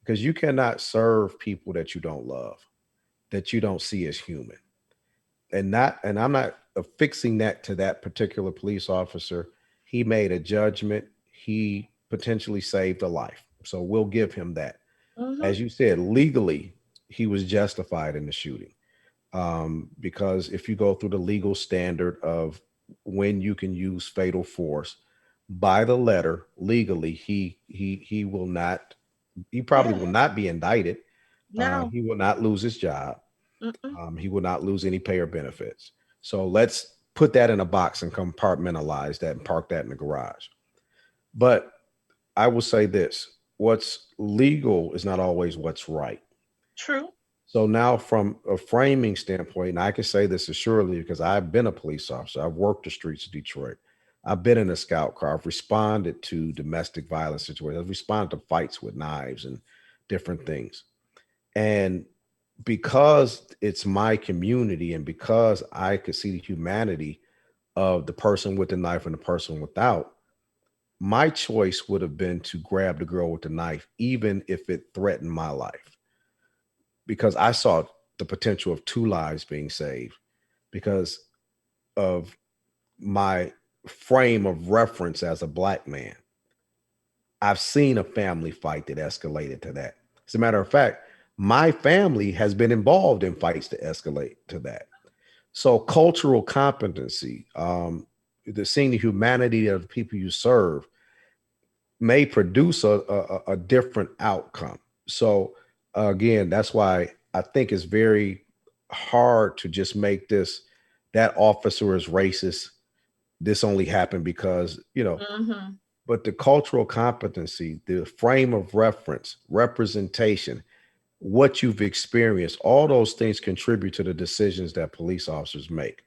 C: because you cannot serve people that you don't love, that you don't see as human. And I'm not affixing that to that particular police officer. He made a judgment. He potentially saved a life. So we'll give him that. Mm-hmm. As you said, legally, he was justified in the shooting. Because if you go through the legal standard of when you can use fatal force by the letter, legally, he will not, he probably will not be indicted.
B: No.
C: He will not lose his job. He will not lose any pay or benefits. So let's put that in a box and compartmentalize that and park that in the garage. But I will say this, what's legal is not always what's right.
B: True.
C: So now from a framing standpoint, and I can say this assuredly because I've been a police officer. I've worked the streets of Detroit. I've been in a scout car. I've responded to domestic violence situations. I've responded to fights with knives and different things. And because it's my community and because I could see the humanity of the person with the knife and the person without, my choice would have been to grab the girl with the knife, even if it threatened my life, because I saw the potential of 2 lives being saved because of my frame of reference as a Black man. I've seen a family fight that escalated to that. As a matter of fact, my family has been involved in fights to escalate to that. So cultural competency, seeing the humanity of the people you serve may produce a different outcome. So again, that's why I think it's very hard to just make that officer is racist. This only happened because,
B: Mm-hmm.
C: but the cultural competency, the frame of reference, representation, what you've experienced, all those things contribute to the decisions that police officers make.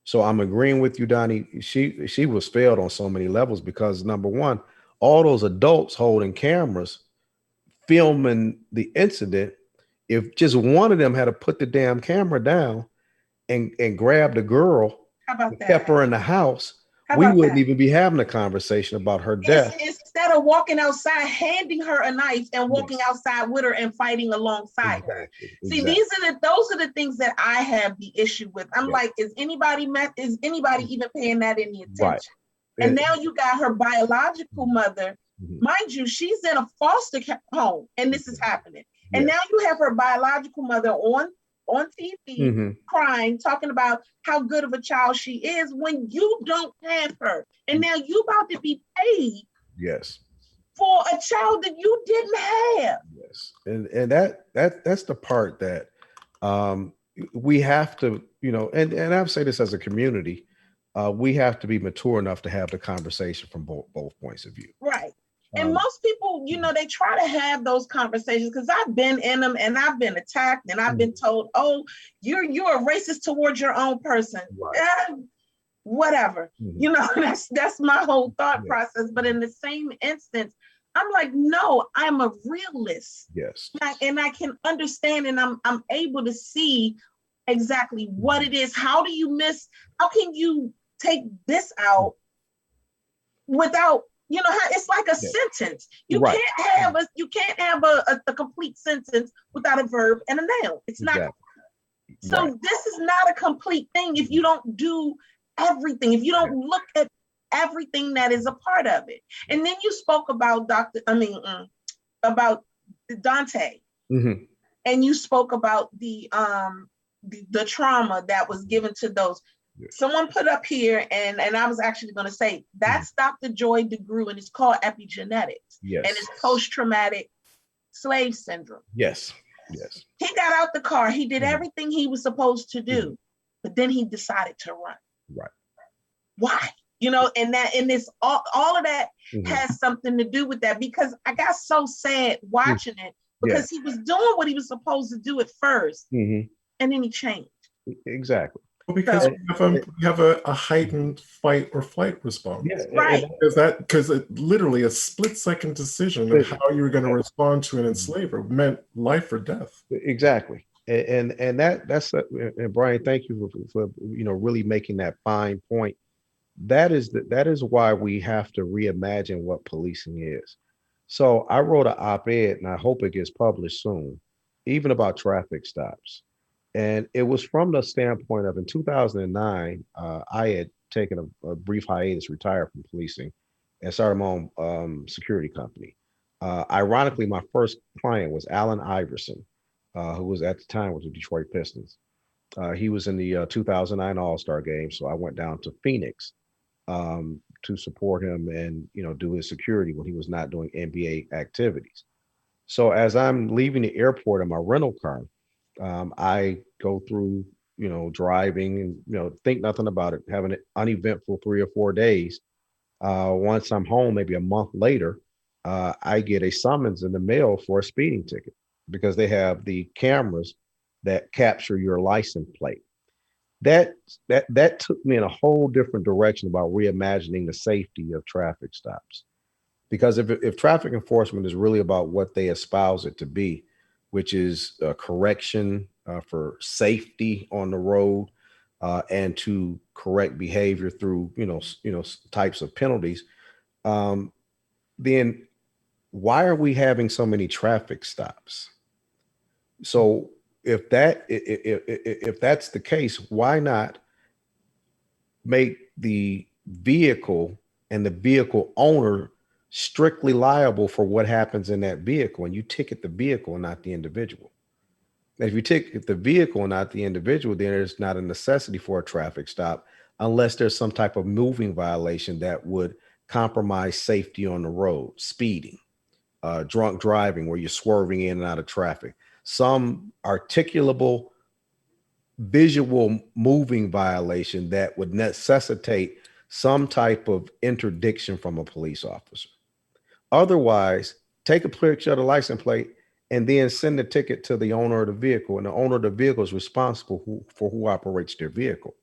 C: So I'm agreeing with you, Donnie. She was failed on so many levels because number one, all those adults holding cameras filming the incident, if just one of them had to put the damn camera down and grab the girl
B: How about
C: and kept
B: that?
C: her in the house,
B: How
C: we
B: about
C: wouldn't
B: that?
C: even be having a conversation about her death.
B: Instead of walking outside, handing her a knife and walking
C: Yes,
B: outside with her and fighting alongside her.
C: exactly,
B: See,
C: exactly.
B: those are the things that I have the issue with. I'm
C: Yeah,
B: like, is anybody even paying that any
C: right.
B: attention? And now you got her biological mother.
C: Mhm.
B: Mind you, she's in a foster home, and this is happening. And
C: Yeah.
B: now you have her biological mother on TV
C: Mhm.
B: crying, talking about how good of a child she is when you don't have her. And now you about to be paid
C: Yes.
B: for a child that you didn't have.
C: Yes. And that's the part that um we have to, and I say this as a community, we have to be mature enough to have the conversation from both points of view.
B: Right. And
C: Um,
B: most people, they try to have those conversations because I've been in them and I've been attacked and I've been told, oh, you're a racist towards your own person.
C: Right.
B: Whatever.
C: Mhm.
B: That's my whole thought
C: Yeah.
B: process. But in the same instance, I'm like, no, I'm a realist.
C: Yes.
B: And I can understand and I'm able to see exactly what it is. How can you take this out without, it's like a sentence. You
C: Right.
B: can't have a complete sentence without a verb and a noun. It's not.
C: Exactly.
B: So
C: Right.
B: this is not a complete thing if you don't do everything, if you don't look at everything that is a part of it. And then you spoke about about Dante,
C: Mhm.
B: and you spoke about the trauma that was given to those.
C: Yes.
B: Someone put up here, and I was actually going to say that's Dr. Joy DeGruy, and it's called epigenetics,
C: Yes.
B: and it's post-traumatic slave syndrome.
C: Yes. Yes.
B: He got out the car, he did everything he was supposed to do, but then he decided to run.
C: Right.
B: Why? And this all of that has something to do with that, because I got so sad watching it because he was doing what he was supposed to do at first, and then he changed.
C: Exactly.
A: Well, because we have a heightened fight or flight response.
C: Yeah.
B: Right.
A: Because literally a split-second decision of how you were going to respond to an enslaver meant life or death.
C: Exactly. And that's and Brian, thank you for really making that fine point. That is why we have to reimagine what policing is. So I wrote an op-ed, and I hope it gets published soon, even about traffic stops. And it was from the standpoint of in 2009, I had taken a brief hiatus, retired from policing, and started my own security company. Ironically, my first client was Allen Iverson, who was at the time with the Detroit Pistons. He was in the 2009 All-Star game, so I went down to Phoenix to support him and do his security when he was not doing NBA activities. So as I'm leaving the airport in my rental car, I go through driving and think nothing about it, having an uneventful 3 or 4 days. Once I'm home, maybe a month later, I get a summons in the mail for a speeding ticket because they have the cameras that capture your license plate. That took me in a whole different direction about reimagining the safety of traffic stops. Because if traffic enforcement is really about what they espouse it to be, which is correction for safety on the road and to correct behavior through types of penalties, then why are we having so many traffic stops? So if that's the case, why not make the vehicle and the vehicle owner strictly liable for what happens in that vehicle, and you ticket the vehicle and not the individual? And if you ticket the vehicle and not the individual, then there's not a necessity for a traffic stop unless there's some type of moving violation that would compromise safety on the road, speeding, drunk driving, where you're swerving in and out of traffic, some articulable visual moving violation that would necessitate some type of interdiction from a police officer. Otherwise, take a picture of the license plate and then send the ticket to the owner of the vehicle, and the owner of the vehicle is responsible for who operates their vehicle.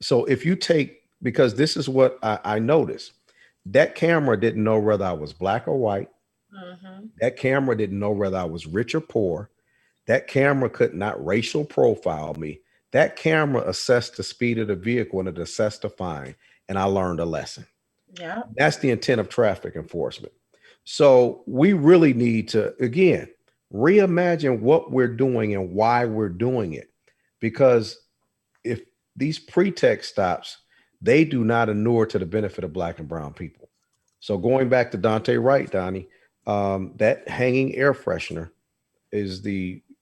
C: So if you take, because this is what I noticed, that camera didn't know whether I was black or white.
B: Mm-hmm.
C: That camera didn't know whether I was rich or poor. That camera could not racial profile me. That camera assessed the speed of the vehicle and it assessed the fine. And I learned a lesson.
B: Yeah.
C: That's the intent of traffic enforcement. So we really need to, again, reimagine what we're doing and why we're doing it. Because if these pretext stops, they do not inure to the benefit of black and brown people. So going back to Dante Wright, Donnie, that hanging air freshener is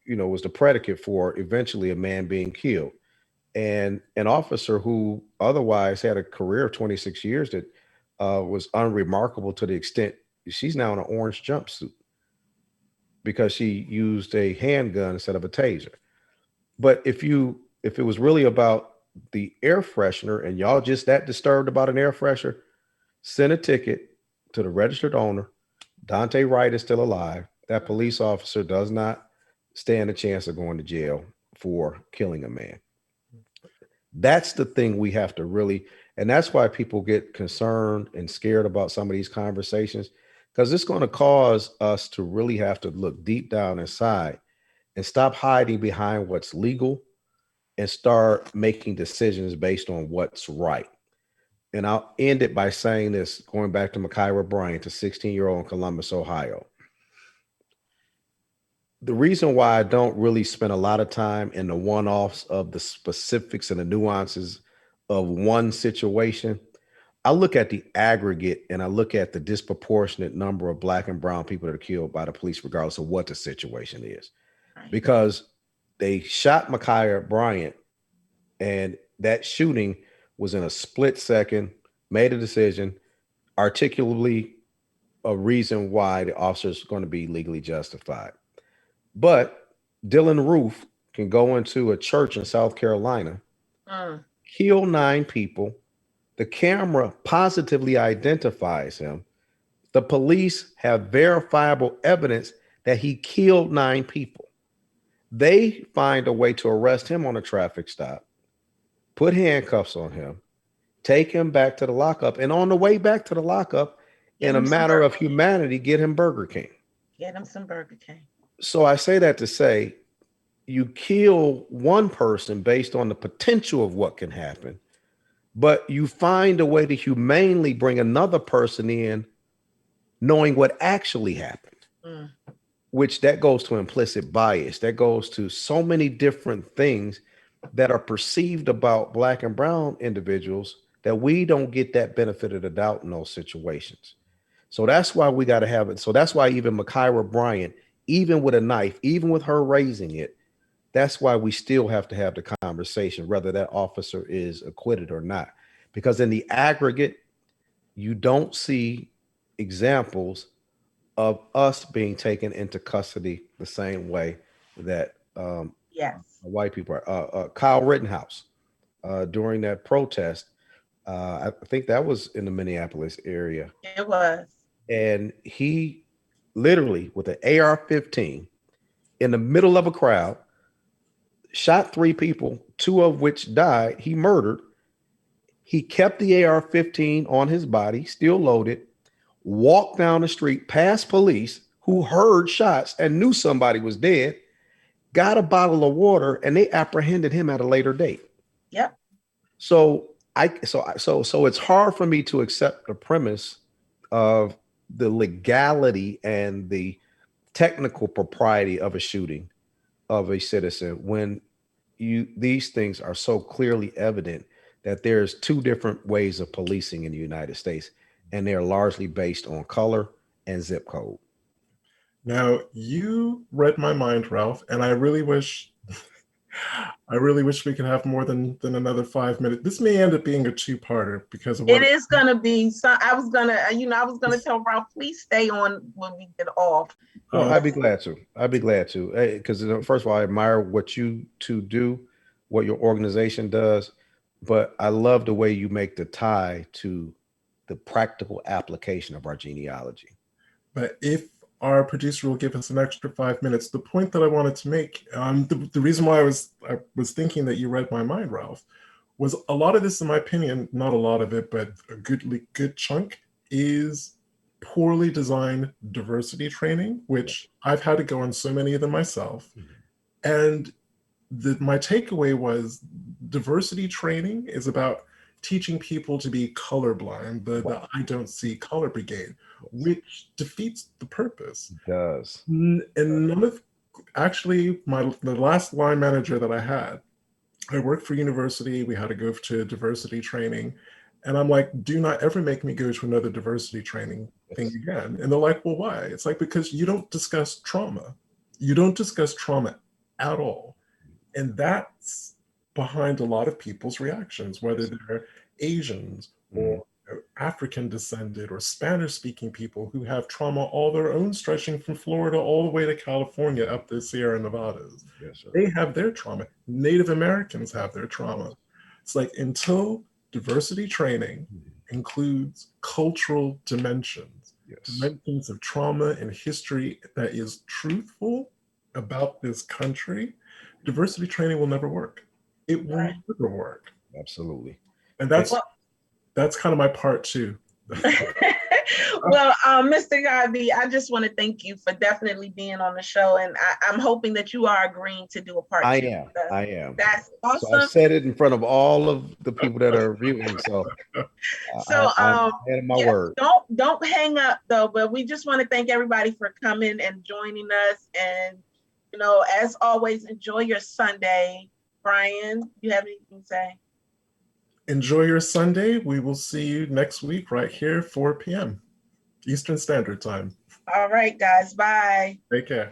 C: was the predicate for eventually a man being killed. And an officer who otherwise had a career of 26 years that was unremarkable to the extent she's now in an orange jumpsuit because she used a handgun instead of a taser. But if it was really about the air freshener and y'all just that disturbed about an air freshener, send a ticket to the registered owner. Dante Wright is still alive. That police officer does not stand a chance of going to jail for killing a man. That's the thing we have to really, and that's why people get concerned and scared about some of these conversations, because it's going to cause us to really have to look deep down inside and stop hiding behind what's legal and start making decisions based on what's right. And I'll end it by saying this, going back to Makaira Bryant, a 16-year-old in Columbus, Ohio. The reason why I don't really spend a lot of time in the one-offs of the specifics and the nuances of one situation, I look at the aggregate and I look at the disproportionate number of black and brown people that are killed by the police, regardless of what the situation is.
B: Right.
C: Because they shot Makaira Bryant, and that shooting was in a split second, made a decision, articulately a reason why the officer's going to be legally justified. But Dylan Roof can go into a church in South Carolina, kill 9 people. The camera positively identifies him. The police have verifiable evidence that he killed 9 people. They find a way to arrest him on a traffic stop, put handcuffs on him, take him back to the lockup, and on the way back to the lockup, in a matter of humanity, get him Burger King.
B: Get him some Burger King.
C: So I say that to say, you kill one person based on the potential of what can happen, but you find a way to humanely bring another person in knowing what actually happened, which that goes to implicit bias. That goes to so many different things that are perceived about black and brown individuals that we don't get that benefit of the doubt in those situations. So that's why we got to have it. So that's why even Makaira Bryant, even with a knife, even with her raising it, that's why we still have to have the conversation, whether that officer is acquitted or not. Because in the aggregate, you don't see examples of us being taken into custody the same way that white people are. Kyle Rittenhouse, during that protest, I think that was in the Minneapolis area.
B: It was.
C: And he literally, with an AR-15 in the middle of a crowd, shot 3 people, 2 of which died. He murdered. He kept the AR-15 on his body, still loaded, walked down the street past police who heard shots and knew somebody was dead, got a bottle of water, and they apprehended him at a later date.
B: Yep.
C: So it's hard for me to accept the premise of the legality and the technical propriety of a shooting of a citizen when these things are so clearly evident that there's 2 different ways of policing in the United States, and they're largely based on color and zip code.
A: Now, you read my mind, Ralph, and I really wish I really wish we could have more than another 5 minutes. This may end up being a two-parter because of
B: It
A: what
B: is gonna be. So I was gonna tell Ralph, please stay on when we get off.
C: Well,
A: uh,
C: I'd be glad to. I'd be glad to. Because first of all, I admire what you two do, what your organization does, but I love the way you make the tie to the practical application of our genealogy.
A: but if our producer will give us an extra 5 minutes, the point that I wanted to make, the reason why I was thinking that you read my mind, Ralph, was a lot of this, in my opinion, not a lot of it, but a good chunk is poorly designed diversity training, which I've had to go on so many of them myself. And my takeaway was diversity training is about teaching people to be colorblind, the I don't see color brigade, which defeats the purpose.
C: It does.
A: And none of, actually, the last line manager that I had, I worked for university. We had to go to diversity training. And I'm like, do not ever make me go to another diversity training thing again. And they're like, well, why? It's like, because you don't discuss trauma. You don't discuss trauma at all. And that's behind a lot of people's reactions, whether they're Asians or African descended or Spanish speaking people who have trauma all their own, stretching from Florida all the way to California up the Sierra Nevadas.
C: Yes, sir.
A: They have their trauma. Native Americans have their trauma. It's like, until diversity training includes cultural dimensions, dimensions of trauma and history that is truthful about this country, diversity training will never work. It will never work.
C: Absolutely.
A: And that's kind of my part too.
B: Well, Mr. Garvey, I just want to thank you for definitely being on the show, and I'm hoping that you are agreeing to do a part two.
C: I am.
B: That's awesome.
C: So I said it in front of all of the people that are viewing. So, I'm man of my word.
B: Don't hang up though. But we just want to thank everybody for coming and joining us. And as always, enjoy your Sunday. Brian, you have anything to say?
A: Enjoy your Sunday. We will see you next week right here, 4 p.m. Eastern Standard Time.
B: All right, guys. Bye.
A: Take care.